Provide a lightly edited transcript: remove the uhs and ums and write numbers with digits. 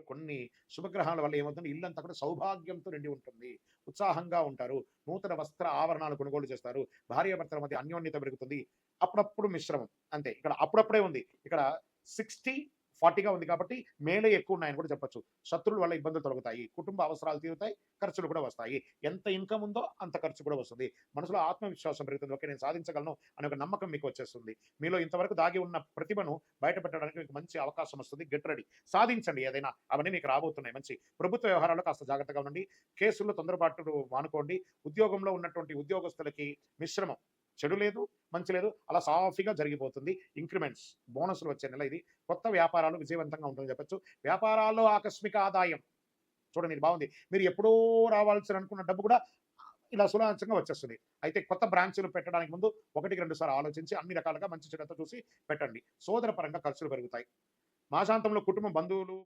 కొన్ని శుభగ్రహాల వల్ల ఏమవుతుంది, ఇల్లంతా కూడా సౌభాగ్యంతో నిండి ఉంటుంది. ఉత్సాహంగా ఉంటారు. నూతన వస్త్ర ఆభరణాలు కొనుగోలు చేస్తారు. భార్యాభర్తల మధ్య అన్యోన్యత పెరుగుతుంది. అప్పుడప్పుడు మిశ్రమం అంతే. ఇక్కడ అప్పుడప్పుడే ఉంది. ఇక్కడ 60, 40గా ఉంది కాబట్టి మేలే ఎక్కువున్నాయని కూడా చెప్పొచ్చు. శత్రువుల వల్ల ఇబ్బందులు తొలగుతాయి. కుటుంబ అవసరాలు తీరుతాయి. ఖర్చులు కూడా వస్తాయి. ఎంత ఇన్‌కమ్ ఉందో అంత ఖర్చు కూడా వస్తుంది. మనసులో ఆత్మవిశ్వాసం పెరుగుతుంది. ఓకే. నేను సాధించగలను అనే ఒక నమ్మకం మీకు వచ్చేస్తుంది. మీలో ఇంతవరకు దాగి ఉన్న ప్రతిభను బయట పెట్టడానికి మీకు మంచి అవకాశం వస్తుంది. Get ready. సాధించండి ఏదైనా. అవన్నీ మీకు రాబోతున్నాయి. మంచి ప్రభుత్వ వ్యవహారాల్లో కాస్త జాగ్రత్తగా ఉండండి. కేసుల్లో తొందరపాటు మానుకోండి. ఉద్యోగంలో ఉన్నటువంటి ఉద్యోగస్తులకి మిశ్రమం. చెడు లేదు, మంచి లేదు. అలా సాఫీగా జరిగిపోతుంది. ఇంక్రిమెంట్స్, బోనస్‌లు వచ్చే నెల ఇది. కొత్త వ్యాపారాలు విజయవంతంగా ఉంటుందని చెప్పొచ్చు. వ్యాపారాల్లో ఆకస్మిక ఆదాయం. చూడండి ఇది బాగుంది. మీరు ఎప్పుడో రావాల్సిన అనుకున్న డబ్బు కూడా ఇలా సునాయాసంగా వచ్చేస్తుంది. అయితే కొత్త బ్రాంచులు పెట్టడానికి ముందు 1కి 2 సార్లు ఆలోచించి అన్ని రకాలుగా మంచి చెడుతో చూసి పెట్టండి. సోదర పరంగా ఖర్చులు పెరుగుతాయి. మాసాంతంలో కుటుంబం, బంధువులు